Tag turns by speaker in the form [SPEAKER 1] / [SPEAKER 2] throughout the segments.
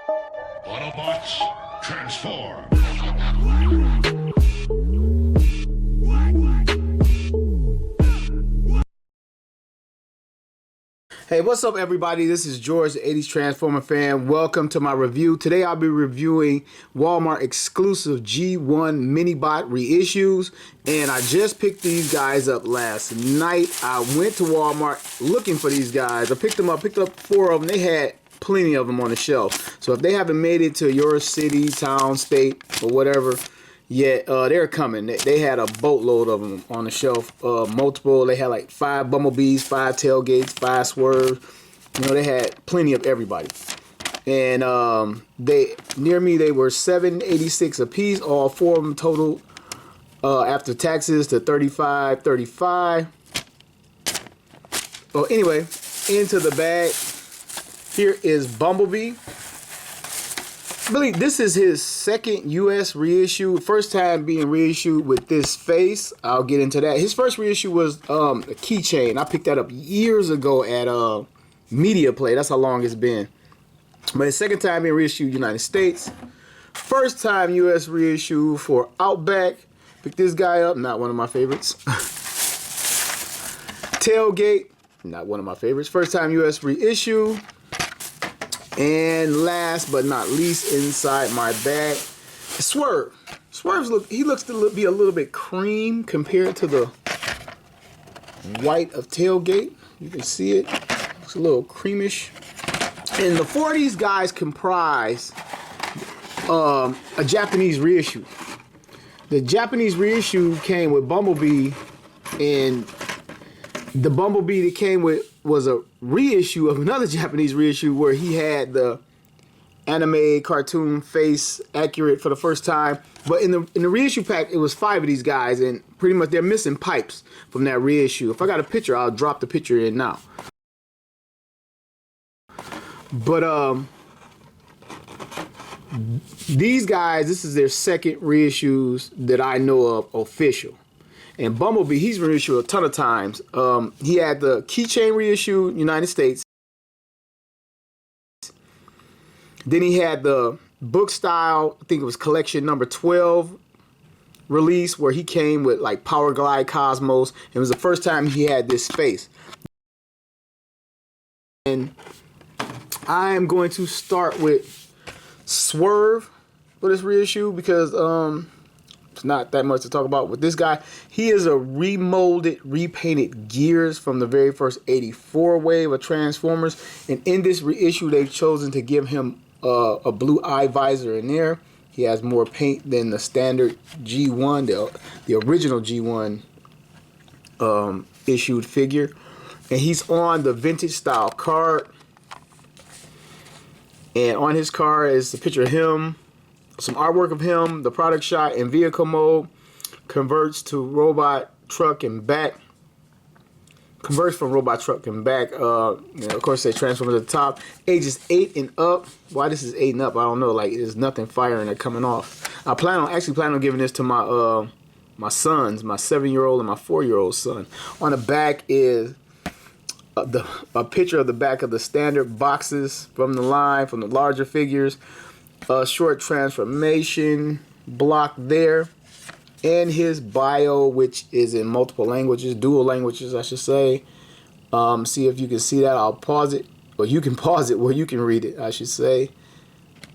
[SPEAKER 1] Autobots, transform!
[SPEAKER 2] Hey, what's up everybody? This is George, the 80s Transformer fan. Welcome to my review. Today I'll be reviewing Walmart exclusive G1 Minibot reissues. And I just picked these guys up last night. I went to Walmart looking for these guys. I picked up 4 of them. They had plenty of them on the shelf. So if they haven't made it to your city, town, state, or whatever yet, they're coming. They had a boatload of them on the shelf. Multiple. They had like 5 Bumblebees, 5 Tailgates, 5 Swerve. You know, they had plenty of everybody. And near me they were $7.86 a piece. All 4 of them total after taxes to $35.35. Well, anyway, into the bag. Here is Bumblebee. Really, this is his second U.S. reissue. First time being reissued with this face. I'll get into that. His first reissue was a keychain. I picked that up years ago at Media Play. That's how long it's been. But his second time being reissued United States. First time U.S. reissue for Outback. Picked this guy up. Not one of my favorites. Tailgate. Not one of my favorites. First time U.S. reissue. And last but not least, inside my bag, Swerve. Swerve's looks to be a little bit cream compared to the white of Tailgate. You can see it. Looks a little creamish. And the 4 of these guys comprise a Japanese reissue. The Japanese reissue came with Bumblebee, and the Bumblebee that came with was a reissue of another Japanese reissue where he had the anime cartoon face accurate for the first time. But in the reissue pack, it was 5 of these guys, and pretty much they're missing pipes from that reissue. If I got a picture, I'll drop the picture in now. But these guys, this is their second reissues that I know of official. And Bumblebee, he's reissued a ton of times. He had the keychain reissue, United States. Then he had the book style, I think it was collection number 12 release, where he came with like Power Glide Cosmos. It was the first time he had this face. And I am going to start with Swerve for this reissue because it's not that much to talk about with this guy. He is a remolded, repainted Gears from the very first 84 wave of Transformers. And in this reissue, they've chosen to give him a blue eye visor in there. He has more paint than the standard G1, the original G1 issued figure. And he's on the vintage style card. And on his card is a picture of him, some artwork of him, the product shot in vehicle mode, converts to robot, truck, and back. Converts from robot, truck, and back. You know, of course, they transform at the top. Ages 8 and up. Why this is 8 and up, I don't know. Like, there's nothing firing or coming off. I actually plan on giving this to my my sons, my 7-year-old and my 4-year-old son. On the back is a picture of the back of the standard boxes from the line, from the larger figures. Short transformation block there, and his bio, which is in multiple languages, dual languages I should say. See if you can see that. I'll pause it, or you can pause it where you can read it, I should say.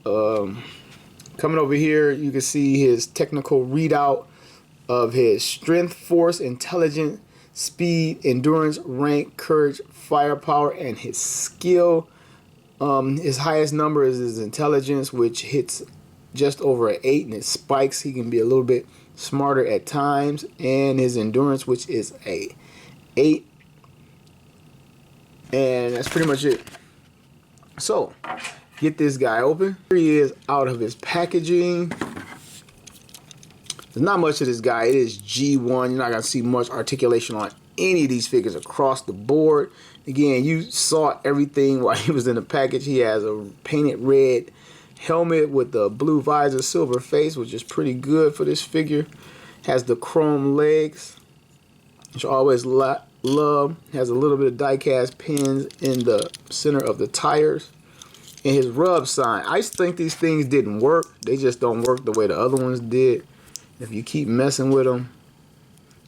[SPEAKER 2] Coming over here, you can see his technical readout of his strength, force, intelligence, speed, endurance, rank, courage, firepower, and his skill. His highest number is his intelligence, which hits just over an 8, and it spikes. He can be a little bit smarter at times. And his endurance, which is a 8. And that's pretty much it. So, get this guy open. Here he is out of his packaging. There's not much of this guy. It is G1. You're not going to see much articulation on any of these figures across the board. Again, you saw everything while he was in the package. He has a painted red helmet with the blue visor, silver face, which is pretty good for this figure. Has the chrome legs, which I always love. Has a little bit of die-cast pins in the center of the tires. And his rub sign. I used to think these things didn't work. They just don't work the way the other ones did. If you keep messing with them,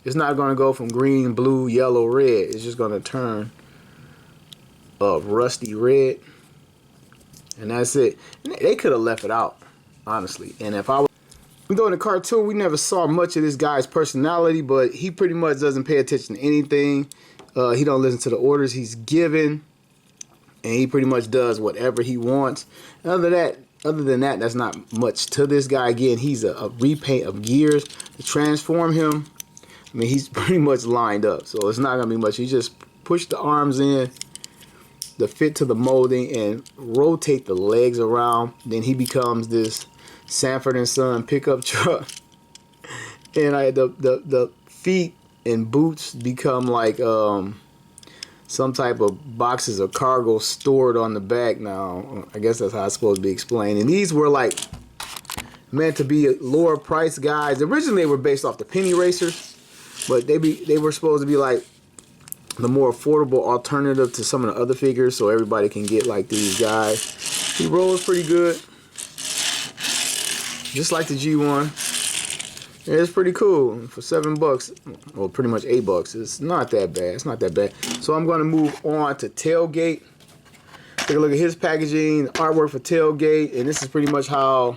[SPEAKER 2] it's not going to go from green, blue, yellow, red. It's just going to turn rusty red. And that's it. They could have left it out, honestly. And if I was, though in the cartoon, we never saw much of this guy's personality, but he pretty much doesn't pay attention to anything. He don't listen to the orders he's given. And he pretty much does whatever he wants. And other than that, that's not much to this guy. Again, he's a repaint of gears. To transform him, I mean, he's pretty much lined up. So it's not going to be much. You just push the arms in, the fit to the molding, and rotate the legs around. Then he becomes this Sanford & Son pickup truck. And the feet and boots become like some type of boxes of cargo stored on the back now. I guess that's how it's supposed to be explained. And these were like meant to be lower price guys. Originally they were based off the penny racers, but they were supposed to be like the more affordable alternative to some of the other figures, so everybody can get like these guys. He rolls pretty good, just like the G1. Yeah, it's pretty cool for $7, well, pretty much $8. It's not that bad. It's not that bad. So I'm going to move on to Tailgate. Take a look at his packaging, artwork for Tailgate, and this is pretty much how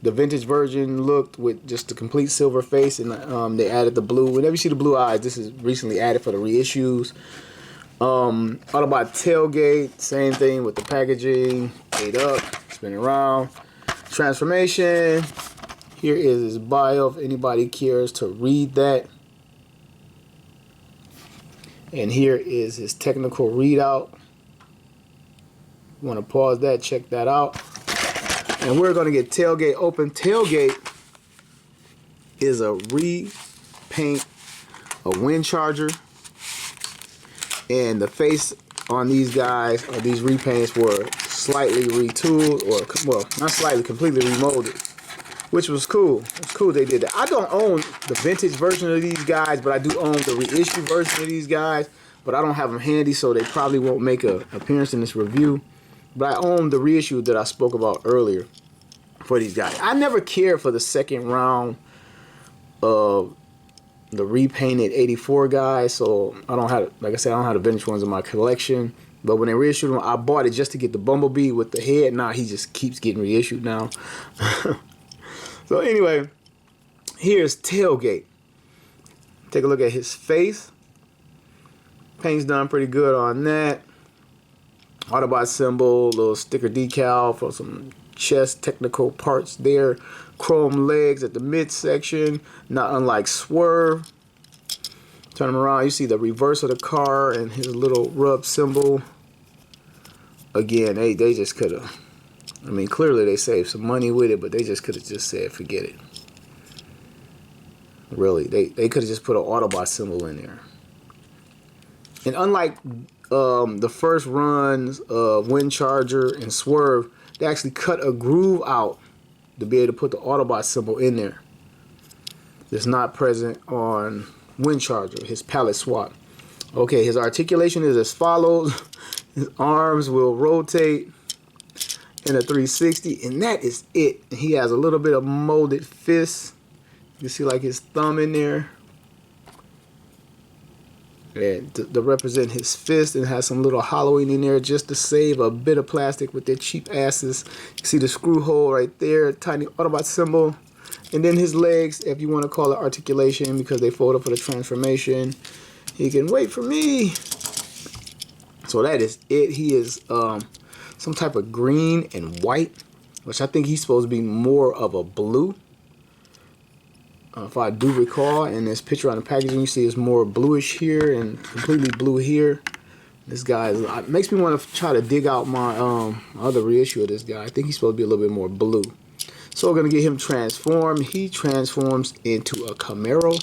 [SPEAKER 2] the vintage version looked with just the complete silver face, and they added the blue. Whenever you see the blue eyes, this is recently added for the reissues. Autobot Tailgate, same thing with the packaging. 8 up, spin around. Transformation. Here is his bio if anybody cares to read that. And here is his technical readout. Want to pause that, check that out. And we're going to get Tailgate open. Tailgate is a repaint, a wind charger. And the face on these guys, or these repaints, were slightly retooled, or, well, not slightly, completely remolded. Which was cool. It's cool they did that. I don't own the vintage version of these guys, but I do own the reissue version of these guys. But I don't have them handy, so they probably won't make an appearance in this review. But I own the reissue that I spoke about earlier for these guys. I never cared for the second round of the repainted 84 guys, so I don't have, like I said, I don't have the vintage ones in my collection. But when they reissued them, I bought it just to get the Bumblebee with the head. Now he just keeps getting reissued now. So anyway, here's Tailgate. Take a look at his face. Paint's done pretty good on that. Autobot symbol, little sticker decal for some chest technical parts there. Chrome legs at the midsection, not unlike Swerve. Turn him around, you see the reverse of the car and his little rub symbol. Again, they just could have, I mean, clearly they saved some money with it, but they just could have just said, forget it. Really, they could have just put an Autobot symbol in there. And unlike the first runs of Wind Charger and Swerve, they actually cut a groove out to be able to put the Autobot symbol in there. It's not present on Wind Charger, his palette swap. Okay, his articulation is as follows. His arms will rotate in a 360, and that is it. He has a little bit of molded fists. You see like his thumb in there. And to represent his fist, and has some little hollowing in there just to save a bit of plastic with their cheap asses. You see the screw hole right there, tiny Autobot symbol. And then his legs, if you want to call it articulation, because they fold up for the transformation. He can wait for me. So that is it. He is some type of green and white, which I think he's supposed to be more of a blue. If I do recall, in this picture on the packaging, you see it's more bluish here and completely blue here. This guy makes me want to try to dig out my other reissue of this guy. I think he's supposed to be a little bit more blue. So we're going to get him transformed. He transforms into a Camaro.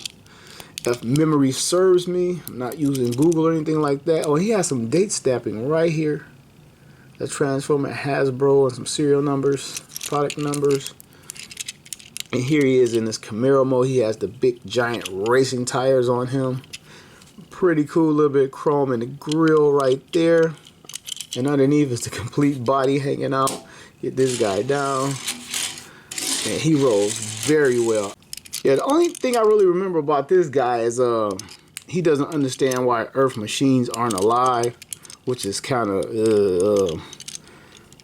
[SPEAKER 2] If memory serves me, I'm not using Google or anything like that. Oh, he has some date stamping right here. The transform at Hasbro and some serial numbers, product numbers. And here he is in this Camaro mode. He has the big giant racing tires on him. Pretty cool, little bit of chrome in the grill right there. And underneath is the complete body hanging out. Get this guy down. And he rolls very well. Yeah, the only thing I really remember about this guy is he doesn't understand why Earth machines aren't alive, which is kind of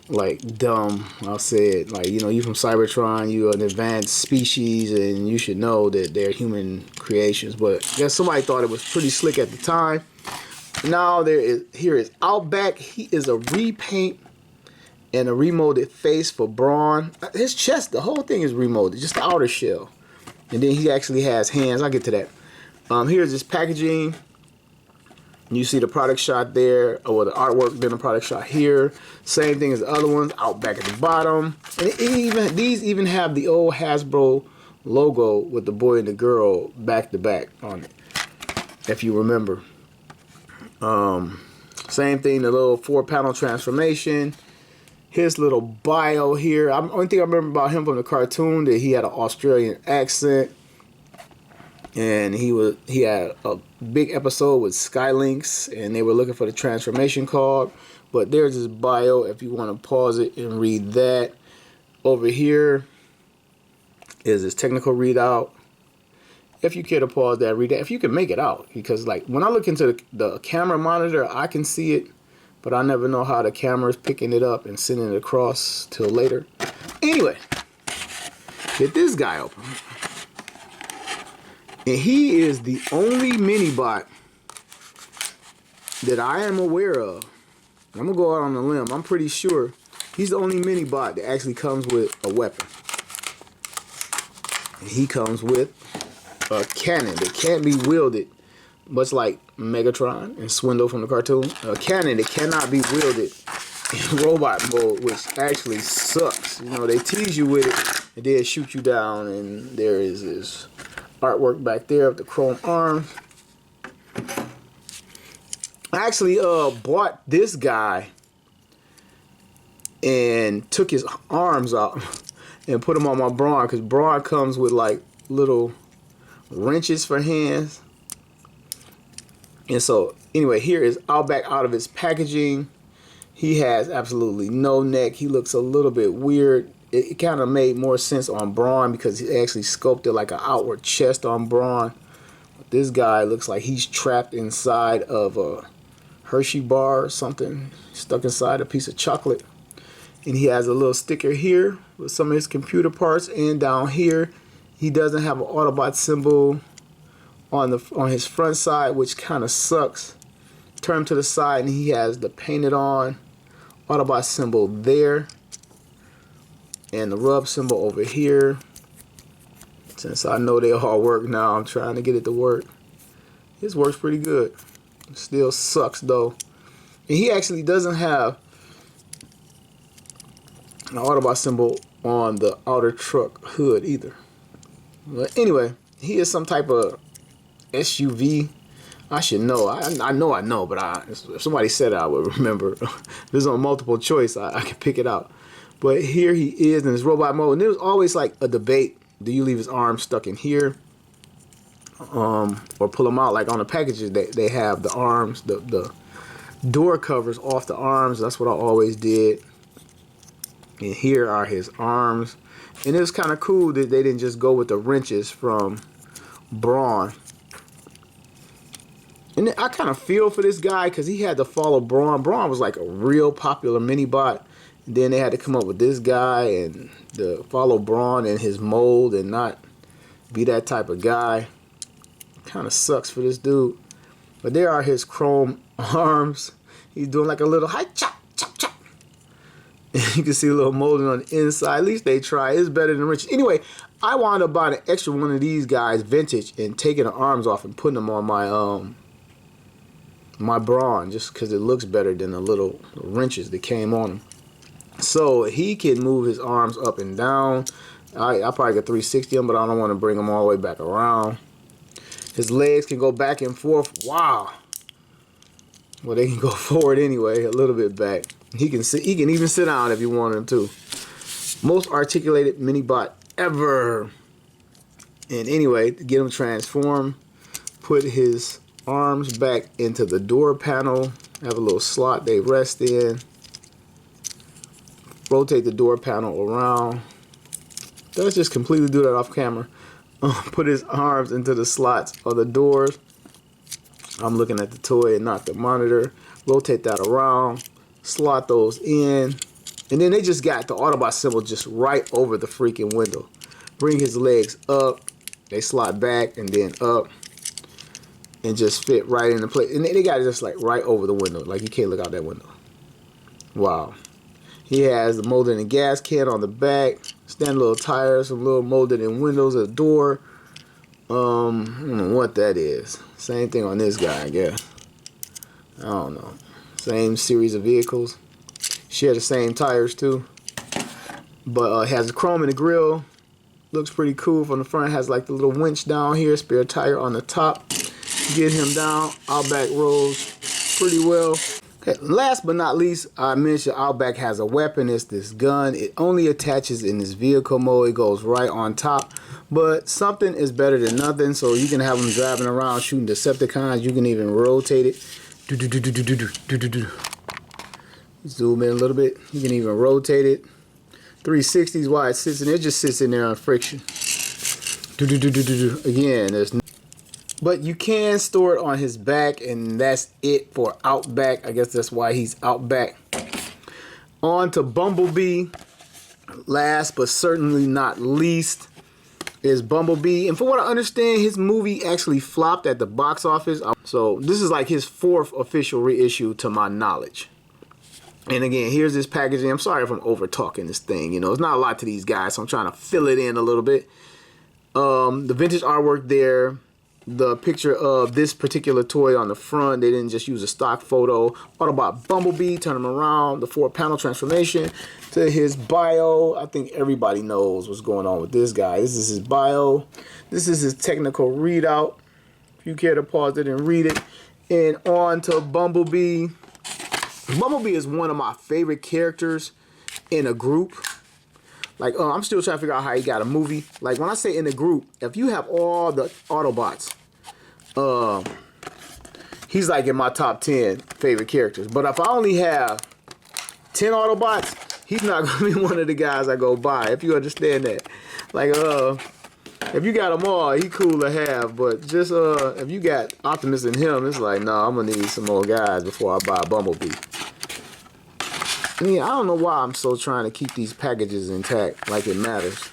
[SPEAKER 2] like dumb. I'll say it. Like, you know, you from Cybertron, you're an advanced species, and you should know that they're human creations. But I guess somebody thought it was pretty slick at the time. Now here is Outback. He is a repaint and a remolded face for Brawn. His chest, the whole thing is remolded, just the outer shell. And then he actually has hands. I'll get to that. Here's his packaging. You see the product shot there, or the artwork, then the product shot here. Same thing as the other ones, Outback at the bottom. And these even have the old Hasbro logo with the boy and the girl back to back on it, if you remember. Same thing, the little 4-panel transformation. His little bio here. Only thing I remember about him from the cartoon that he had an Australian accent, and he had a big episode with Skylinks, and they were looking for the transformation card. But there's his bio if you want to pause it and read that. Over here is his technical readout. If you care to pause that, read that. If you can make it out, because like when I look into the camera monitor, I can see it. But I never know how the camera's picking it up and sending it across till later. Anyway, get this guy open. And he is the only mini-bot that I am aware of. I'm going to go out on a limb. I'm pretty sure he's the only mini-bot that actually comes with a weapon. And he comes with a cannon that can't be wielded, much like Megatron and Swindle from the cartoon. A cannon that cannot be wielded in robot mode, which actually sucks. You know, they tease you with it and then shoot you down. And there is his artwork back there of the chrome arms. I actually bought this guy and took his arms out and put them on my Brawn, because Brawn comes with like little wrenches for hands. And so, anyway, here is Outback out of his packaging. He has absolutely no neck. He looks a little bit weird. It kind of made more sense on Brawn because he actually sculpted like an outward chest on Brawn. This guy looks like he's trapped inside of a Hershey bar or something, stuck inside a piece of chocolate. And he has a little sticker here with some of his computer parts, and down here he doesn't have an Autobot symbol on his front side, which kind of sucks. Turn him to the side and he has the painted on Autobot symbol there, and the rub symbol over here. Since I know they all work now, I'm trying to get it to work. This works pretty good. It still sucks though. And he actually doesn't have an Autobot symbol on the outer truck hood either. But anyway, he is some type of SUV. I should know. I know, but if somebody said it, I would remember. If it's on multiple choice, I can pick it out. But here he is in his robot mode. And there was always like a debate. Do you leave his arms stuck in here? Or pull them out? Like on the packages, they have the arms, the door covers off the arms. That's what I always did. And here are his arms. And it was kind of cool that they didn't just go with the wrenches from Brawn. And I kind of feel for this guy because he had to follow Brawn. Brawn was like a real popular mini-bot. And then they had to come up with this guy and to follow Brawn in his mold and not be that type of guy. Kind of sucks for this dude. But there are his chrome arms. He's doing like a little high chop, chop, chop. And you can see a little molding on the inside. At least they try. It's better than Rich. Anyway, I wound up buying an extra one of these guys, vintage, and taking the arms off and putting them on my my Brawn, just because it looks better than the little wrenches that came on him. So he can move his arms up and down. I probably got 360 him, but I don't want to bring him all the way back around. His legs can go back and forth. Wow. Well, they can go forward anyway, a little bit back. He can even sit down if you want him to. Most articulated mini-bot ever. And anyway, to get him transformed, put his arms back into the door panel. Have a little slot they rest in. Rotate the door panel around. Let's just completely do that off camera. Put his arms into the slots of the doors. I'm looking at the toy and not the monitor. Rotate that around. Slot those in. And then they just got the Autobot symbol just right over the freaking window. Bring his legs up. They slot back and then up. And just fit right into place. And they got it just like right over the window. Like you can't look out that window. Wow. He has the molded in gas can on the back. Stand little tires. Some little molded in windows at the door. I don't know what that is. Same thing on this guy, I guess. I don't know. Same series of vehicles. Share the same tires too. But has the chrome in the grill. Looks pretty cool from the front. Has like the little winch down here. Spare tire on the top. Get him down. Outback rolls pretty well. Okay, last but not least, I mentioned Outback has a weapon. It's this gun. It only attaches in this vehicle mode. It goes right on top. But something is better than nothing. So you can have them driving around shooting Decepticons. You can even rotate it. Zoom in a little bit. You can even rotate it. 360s while it sits in there. It just sits in there on friction. Again, there's no, but you can store it on his back, and that's it for Outback. I guess that's why he's Outback. On to Bumblebee. Last but certainly not least is Bumblebee. And from what I understand, his movie actually flopped at the box office. So this is like his 4th official reissue to my knowledge. And again, here's this packaging. I'm sorry if I'm over talking this thing. You know, it's not a lot to these guys, so I'm trying to fill it in a little bit. The vintage artwork there. The picture of this particular toy on the front. They didn't just use a stock photo. Autobot Bumblebee, turn him around. The 4-panel transformation to his bio. I think everybody knows what's going on with this guy. This is his bio. This is his technical readout. If you care to pause it and read it. And on to Bumblebee. Bumblebee is one of my favorite characters in a group. Like, I'm still trying to figure out how he got a movie. Like, when I say in the group, if you have all the Autobots, he's like in my top 10 favorite characters. But if I only have 10 Autobots, he's not going to be one of the guys I go buy, if you understand that. Like, if you got them all, he cool to have. But just, if you got Optimus and him, it's like, no, I'm going to need some more guys before I buy Bumblebee. I mean, I don't know why I'm so trying to keep these packages intact, like it matters.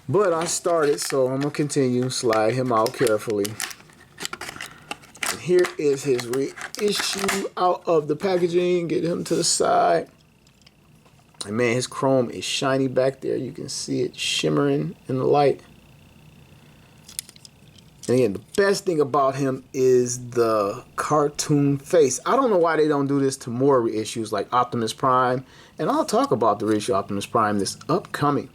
[SPEAKER 2] But I started, so I'm going to continue. Slide him out carefully. And here is his reissue out of the packaging. Get him to the side. And man, his chrome is shiny back there. You can see it shimmering in the light. And again, the best thing about him is the cartoon face. I don't know why they don't do this to more reissues like Optimus Prime. And I'll talk about the reissue Optimus Prime this upcoming.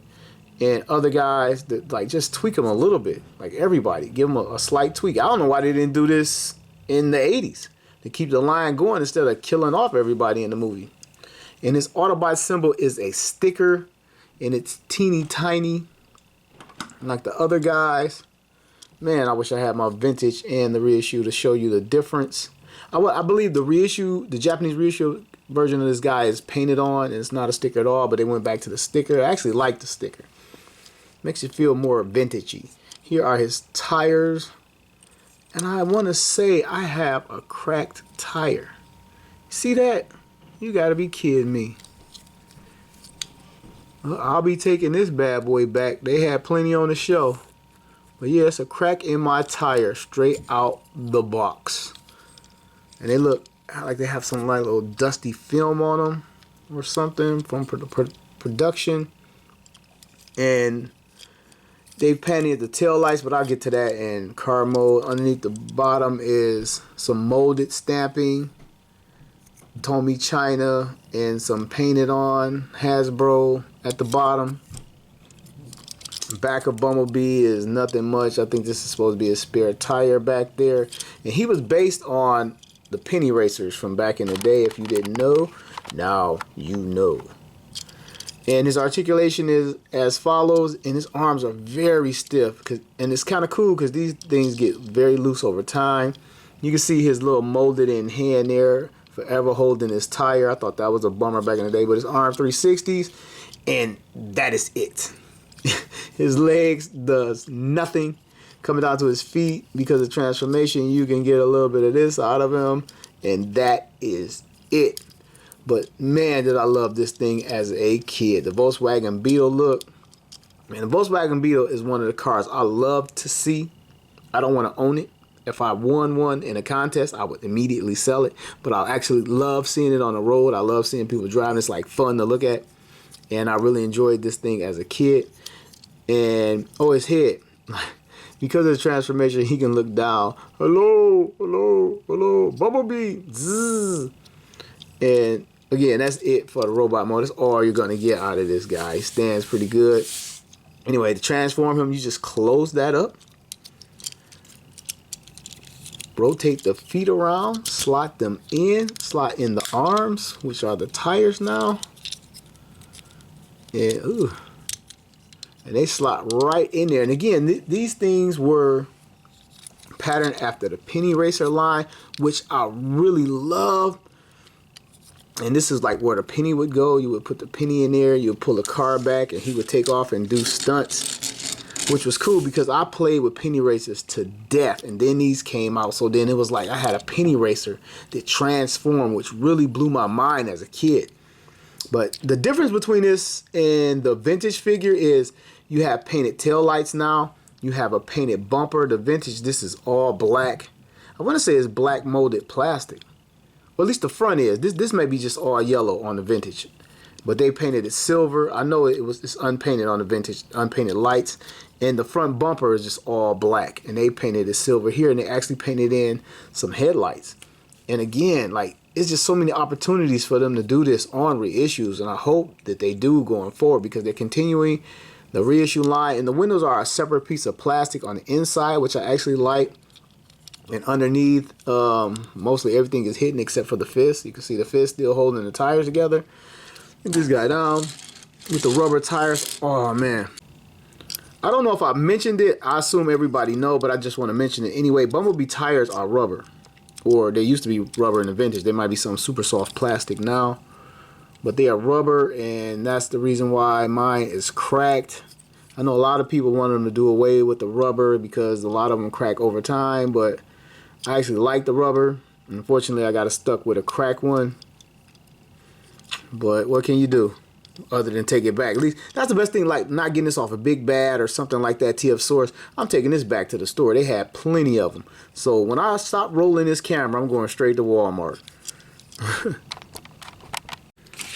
[SPEAKER 2] And other guys that like just tweak them a little bit. Like everybody, give them a slight tweak. I don't know why they didn't do this in the 80s. To keep the line going instead of killing off everybody in the movie. And his Autobot symbol is a sticker. And it's teeny tiny. Like the other guys. Man, I wish I had my vintage and the reissue to show you the difference. I believe the reissue, the Japanese reissue version of this guy is painted on. And it's not a sticker at all, but they went back to the sticker. I actually like the sticker. Makes you feel more vintagey. Here are his tires. And I want to say I have a cracked tire. See that? You got to be kidding me. Well, I'll be taking this bad boy back. They had plenty on the show. But yeah, it's a crack in my tire straight out the box. And they look like they have some like little dusty film on them or something from production. And they painted the tail lights, but I'll get to that in car mode. Underneath the bottom is some molded stamping. Tommy China and some painted on Hasbro at the bottom. Back of Bumblebee is nothing much. I think this is supposed to be a spare tire back there. And he was based on the penny racers from back in the day. If you didn't know, now you know. And his articulation is as follows, and his arms are very stiff. And it's kind of cool because these things get very loose over time. You can see his little molded in hand there, forever holding his tire. I thought that was a bummer back in the day, but his arm 360s, and that is it. His legs does nothing. Coming down to his feet, because of transformation, you can get a little bit of this out of him, and that is it. But man, did I love this thing as a kid. The Volkswagen Beetle look. Man, the Volkswagen Beetle is one of the cars I love to see. I don't want to own it. If I won one in a contest, I would immediately sell it. But I actually love seeing it on the road. I love seeing people driving. It's like fun to look at. And I really enjoyed this thing as a kid. And, oh, his head. Because of the transformation, he can look down. Hello, hello, hello, Bumblebee. Zzz. And again, that's it for the robot mode. That's all you're going to get out of this guy. He stands pretty good. Anyway, to transform him, you just close that up. Rotate the feet around. Slot them in. Slot in the arms, which are the tires now. And, ooh. And they slot right in there. And again, these things were patterned after the penny racer line, which I really love. And this is like where the penny would go. You would put the penny in there, you would pull the car back, and he would take off and do stunts, which was cool because I played with penny racers to death. And then these came out. So then it was like I had a penny racer that transformed, which really blew my mind as a kid. But the difference between this and the vintage figure is you have painted tail lights now. You have a painted bumper. The vintage, this is all black. I want to say it's black molded plastic. Well, at least the front is. This may be just all yellow on the vintage. But they painted it silver. I know it's unpainted on the vintage, unpainted lights. And the front bumper is just all black. And they painted it silver here. And they actually painted in some headlights. And again, like, it's just so many opportunities for them to do this on reissues, and I hope that they do going forward because they're continuing the reissue line. And the windows are a separate piece of plastic on the inside, which I actually like. And underneath, mostly everything is hidden except for the fist. You can see the fist still holding the tires together. Get this guy down with the rubber tires. Oh man, I don't know if I mentioned it. I assume everybody know, but I just want to mention it anyway. Bumblebee tires are rubber. Or they used to be rubber in the vintage. They might be some super soft plastic now. But they are rubber, and that's the reason why mine is cracked. I know a lot of people want them to do away with the rubber because a lot of them crack over time. But I actually like the rubber. Unfortunately, I got stuck with a cracked one. But what can you do other than take it back? At least that's the best thing, like not getting this off a Big Bad or something like that, TF Source. I'm taking this back to the store. They had plenty of them. So when I stop rolling this camera, I'm going straight to Walmart.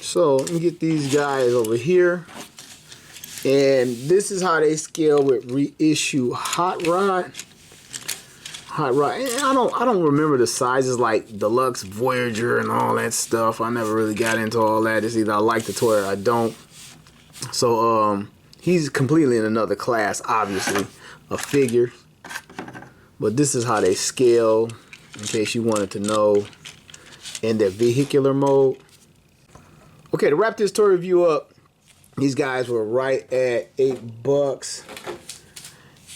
[SPEAKER 2] So let me get these guys over here. And this is how they scale with Reissue Hot Rod. Hot Rod. And I don't remember the sizes like Deluxe, Voyager, and all that stuff. I never really got into all that. It's either I like the toy or I don't. So he's completely in another class, obviously, a figure. But this is how they scale, in case you wanted to know, in their vehicular mode. Okay, to wrap this toy review up, these guys were right at $8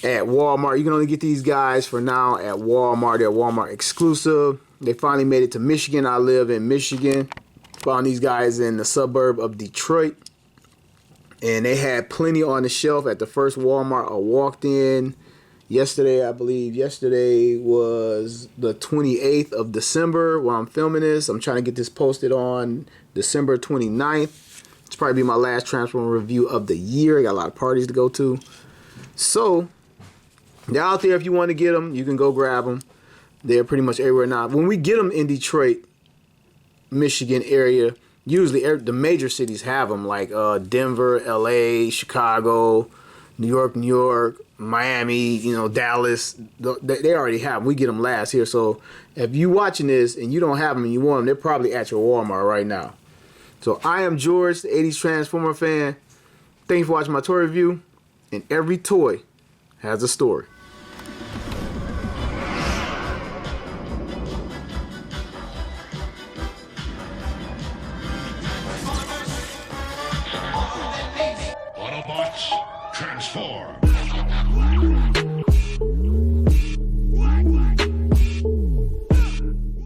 [SPEAKER 2] at Walmart. You can only get these guys for now at Walmart. They're Walmart exclusive. They finally made it to Michigan. I live in Michigan. Found these guys in the suburb of Detroit. And they had plenty on the shelf at the first Walmart I walked in yesterday, I believe. Yesterday was the 28th of December when I'm filming this. I'm trying to get this posted on December 29th. It's probably be my last Transformer review of the year. I got a lot of parties to go to. So they're out there. If you want to get them, you can go grab them. They're pretty much everywhere now. When we get them in Detroit, Michigan area, usually the major cities have them, like Denver, LA, Chicago, New York, Miami, you know, Dallas. They already have them. We get them last here. So if you watching this and you don't have them and you want them, they're probably at your Walmart right now. So I am George, the 80s Transformer fan. Thanks for watching my toy review. And every toy has a story.
[SPEAKER 1] Transform.